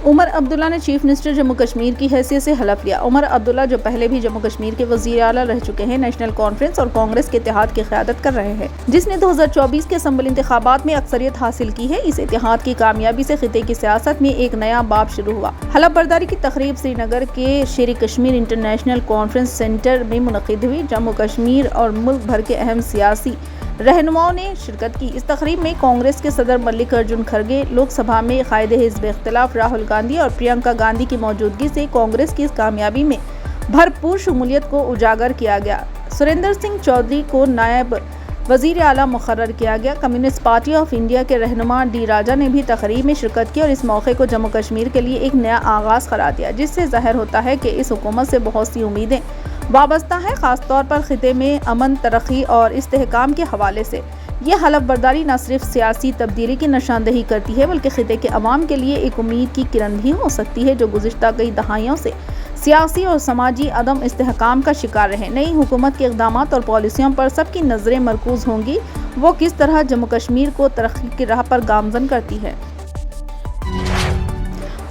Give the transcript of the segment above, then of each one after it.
عمر عبداللہ نے chief minister Jammu Kashmir کی حیثیت سے حلف لیا۔ عمر عبداللہ جو پہلے بھی جموں کشمیر کے وزیر اعلیٰ رہ چکے ہیں، نیشنل کانفرنس اور کانگریس کے اتحاد کی قیادت کر رہے ہیں، جس نے 2024 کے اسمبلی انتخابات میں اکثریت حاصل کی ہے۔ اس اتحاد کی کامیابی سے خطے کی سیاست میں ایک نیا باب شروع ہوا۔ حلف برداری کی تقریب سری نگر کے شیر کشمیر انٹرنیشنل کانفرنس سینٹر میں منعقد ہوئی۔ جموں کشمیر اور ملک بھر کے اہم سیاسی رہنماؤں نے شرکت کی۔ اس تقریب میں کانگریس کے صدر ملک ارجن کھڑگے، لوک سبھا میں قائد حزب اختلاف راہل گاندھی اور پرینکا گاندھی کی موجودگی سے کانگریس کی اس کامیابی میں بھرپور شمولیت کو اجاگر کیا گیا۔ سریندر سنگھ چودھری کو نائب وزیر اعلیٰ مقرر کیا گیا۔ کمیونسٹ پارٹی آف انڈیا کے رہنما ڈی راجا نے بھی تقریب میں شرکت کی اور اس موقع کو جموں کشمیر کے لیے ایک نیا آغاز قرار دیا، جس سے ظاہر ہوتا ہے کہ اس حکومت سے بہت سی امیدیں وابستہ ہیں، خاص طور پر خطے میں امن، ترقی اور استحکام کے حوالے سے۔ یہ حلف برداری نہ صرف سیاسی تبدیلی کی نشاندہی کرتی ہے، بلکہ خطے کے عوام کے لیے ایک امید کی کرن بھی ہو سکتی ہے، جو گزشتہ کئی دہائیوں سے سیاسی اور سماجی عدم استحکام کا شکار رہے۔ نئی حکومت کے اقدامات اور پالیسیوں پر سب کی نظریں مرکوز ہوں گی، وہ کس طرح جموں کشمیر کو ترقی کی راہ پر گامزن کرتی ہے۔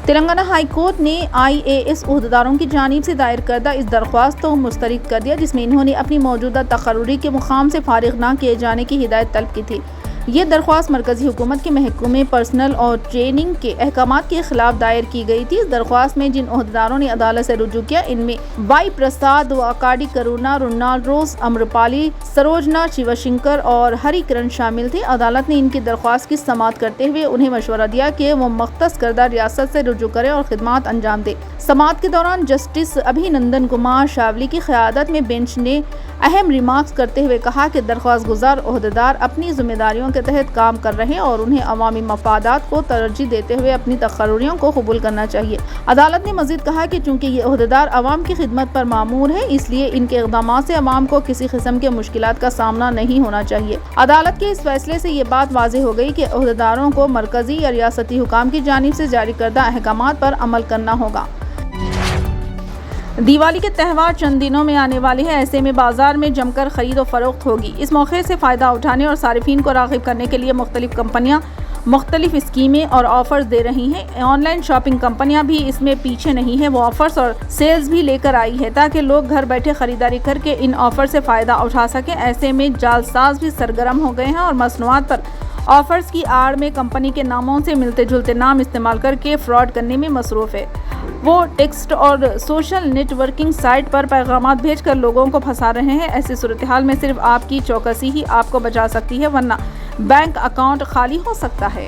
تلنگانہ ہائی کورٹ نے IAS عہدیداروں کی جانب سے دائر کردہ اس درخواست کو مسترد کر دیا، جس میں انہوں نے اپنی موجودہ تقرری کے مقام سے فارغ نہ کیے جانے کی ہدایت طلب کی تھی۔ یہ درخواست مرکزی حکومت کے محکمہ پرسنل اور ٹریننگ کے احکامات کے خلاف دائر کی گئی تھی۔ اس درخواست میں جن عہدیداروں نے عدالت سے رجوع کیا، ان میں وائی پرساد، واکاڈی کرونا، رونالڈ روز، امرپالی سروجنا، شیو شنکر اور ہری کرن شامل تھے۔ عدالت نے ان کی درخواست کی سماعت کرتے ہوئے انہیں مشورہ دیا کہ وہ مختص کردہ ریاست سے رجوع کریں اور خدمات انجام دیں۔ سماعت کے دوران جسٹس ابھی نندن کمار شاولی کی قیادت میں بینچ نے اہم ریمارکس کرتے ہوئے کہا کہ درخواست گزار عہدیدار اپنی ذمہ داریوں کے تحت کام کر رہے ہیں اور انہیں عوامی مفادات کو ترجیح دیتے ہوئے اپنی تقرریوں کو قبول کرنا چاہیے۔ عدالت نے مزید کہا کہ چونکہ یہ عہدیدار عوام کی خدمت پر مامور ہے، اس لیے ان کے اقدامات سے عوام کو کسی قسم کے مشکلات کا سامنا نہیں ہونا چاہیے۔ عدالت کے اس فیصلے سے یہ بات واضح ہو گئی کہ عہدیداروں کو مرکزی یا ریاستی حکام کی جانب سے جاری کردہ احکامات پر عمل کرنا ہوگا۔ دیوالی کے تہوار چند دنوں میں آنے والے ہیں، ایسے میں بازار میں جم کر خرید و فروخت ہوگی۔ اس موقع سے فائدہ اٹھانے اور صارفین کو راغب کرنے کے لیے مختلف کمپنیاں مختلف اسکیمیں اور آفرز دے رہی ہیں۔ آن لائن شاپنگ کمپنیاں بھی اس میں پیچھے نہیں ہیں، وہ آفرز اور سیلز بھی لے کر آئی ہے تاکہ لوگ گھر بیٹھے خریداری کر کے ان آفر سے فائدہ اٹھا سکیں۔ ایسے میں جعلساز بھی سرگرم ہو گئے ہیں اور مصنوعات پر آفرز کی آڑ میں کمپنی کے ناموں سے ملتے جلتے نام استعمال کر کے فراڈ کرنے میں مصروف ہے۔ وہ ٹیکسٹ اور سوشل نیٹ ورکنگ سائٹ پر پیغامات بھیج کر لوگوں کو پھنسا رہے ہیں۔ ایسی صورتحال میں صرف آپ کی چوکسی ہی آپ کو بچا سکتی ہے، ورنہ بینک اکاؤنٹ خالی ہو سکتا ہے۔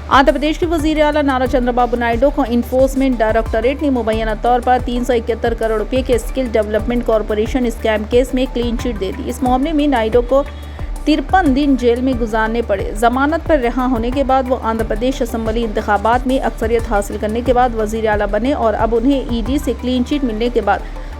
آندھرا پردیش کے وزیر اعلیٰ نارا چندرا بابو نائیڈو کو انفورسمنٹ ڈائریکٹوریٹ نے مبینہ طور پر 371 کروڑ روپے کے skill development corporation scheme case میں کلین چٹ دے دی۔ اس معاملے میں نائیڈو کو 53 دن جیل میں گزارنے پڑے۔ ضمانت پر رہا ہونے کے بعد وہ آندھرا پردیش اسمبلی انتخابات میں اکثریت حاصل کرنے کے بعد وزیر اعلیٰ بنے اور اب انہیں ED سے کلین چٹ ملنے کے بعد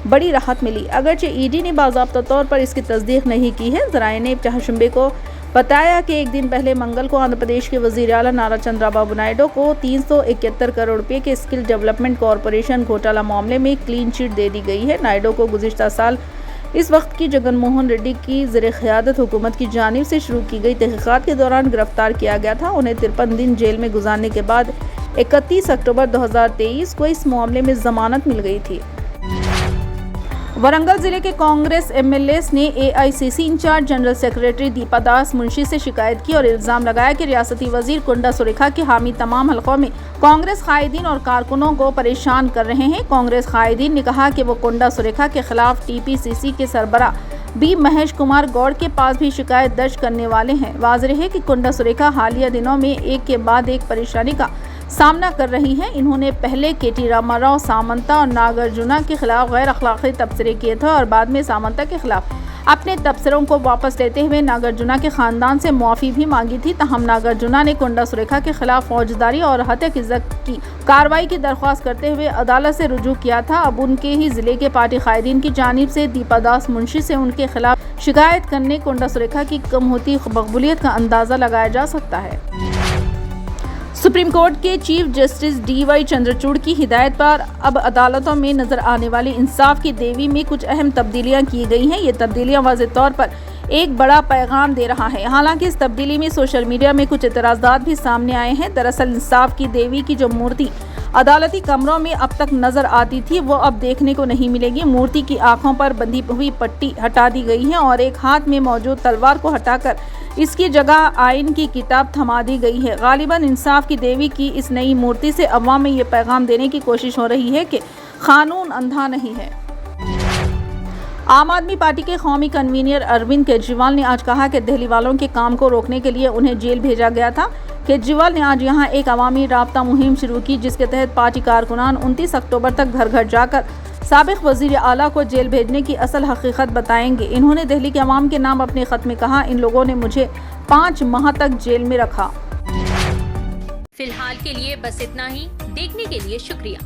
بڑی راحت ملی، اگرچہ ED نے باضابطہ طور پر اس کی تصدیق نہیں کی ہے۔ ذرائع نے چہارشنبے کو بتایا کہ ایک دن پہلے منگل کو آندھرا پردیش کے وزیر اعلیٰ نارا چندرا بابو نائیڈو کو 371 کروڑ روپے کے اسکل ڈیولپمنٹ کارپوریشن گھوٹالہ معاملے میں کلین چٹ دے دی گئی ہے۔ نائیڈو کو گزشتہ سال اس وقت کی جگن موہن ریڈی کی زیر قیادت حکومت کی جانب سے شروع کی گئی تحقیقات کے دوران گرفتار کیا گیا تھا۔ انہیں 53 دن جیل میں گزارنے کے بعد 31 اکتوبر 2023 کو اس معاملے میں ضمانت مل گئی تھی۔ ورنگل ضلع کے کانگریس MLAs نے AICC in charge general secretary Deepa Das Munshi سے شکایت کی اور الزام لگایا کہ ریاستی وزیر کنڈا سریکھا کے حامی تمام حلقوں میں کانگریس قائدین اور کارکنوں کو پریشان کر رہے ہیں۔ کانگریس قائدین نے کہا کہ وہ کنڈا سریکھا کے خلاف TPCC کے سربراہ B مہیش کمار گوڑ کے پاس بھی شکایت درج کرنے والے ہیں۔ واضح ہے کہ کنڈا سریکھا حالیہ دنوں میں ایک کے بعد ایک پریشانی کا سامنا کر رہی ہیں۔ انہوں نے پہلے KT راما راؤ، سامنتا اور ناگ ارجنا کے خلاف غیر اخلاقی تبصرے کیے تھے اور بعد میں سامنتا کے خلاف اپنے تبصروں کو واپس لیتے ہوئے ناگرجنا کے خاندان سے معافی بھی مانگی تھی، تاہم ناگرجنا نے کنڈا سریکھا کے خلاف فوجداری اور ہتک عزت کی کارروائی کی درخواست کرتے ہوئے عدالت سے رجوع کیا تھا۔ اب ان کے ہی ضلع کے پارٹی قائدین کی جانب سے دیپا داس منشی سے ان کے خلاف شکایت کرنے کنڈا سریکھا کی کم ہوتی مقبولیت کا اندازہ لگایا جا سکتا ہے۔ سپریم کورٹ کے chief justice D Y Chandrachud کی ہدایت پر اب عدالتوں میں نظر آنے والی انصاف کی دیوی میں کچھ اہم تبدیلیاں کی گئی ہیں۔ یہ تبدیلیاں واضح طور پر ایک بڑا پیغام دے رہا ہے۔ حالانکہ اس تبدیلی میں سوشل میڈیا میں کچھ اعتراضات بھی سامنے آئے ہیں۔ دراصل انصاف کی دیوی کی جو مورتی عدالتی کمروں میں اب تک نظر آتی تھی وہ اب دیکھنے کو نہیں ملے گی۔ مورتی کی آنکھوں پر بندھی ہوئی پٹی ہٹا دی گئی ہے اور ایک ہاتھ میں موجود تلوار کو ہٹا کر اس کی جگہ آئین کی کتاب تھما دی گئی ہے۔ غالباً انصاف کی دیوی کی اس نئی مورتی سے عوام میں یہ پیغام دینے کی کوشش ہو رہی ہے کہ قانون اندھا نہیں ہے۔ عام آدمی پارٹی کے قومی کنوینر اروند کیجریوال نے آج کہا کہ دہلی والوں کے کام کو روکنے کے لیے انہیں جیل بھیجا گیا تھا۔ کیجریوال نے آج یہاں ایک عوامی رابطہ مہم شروع کی جس کے تحت پارٹی کارکنان 29 اکتوبر تک گھر گھر جا کر سابق وزیر اعلیٰ کو جیل بھیجنے کی اصل حقیقت بتائیں گے۔ انہوں نے دہلی کے عوام کے نام اپنے خط میں کہا، ان لوگوں نے مجھے 5 ماہ تک جیل میں رکھا۔ فی الحال کے لیے بس اتنا ہی۔ دیکھنے کے لیے شکریہ۔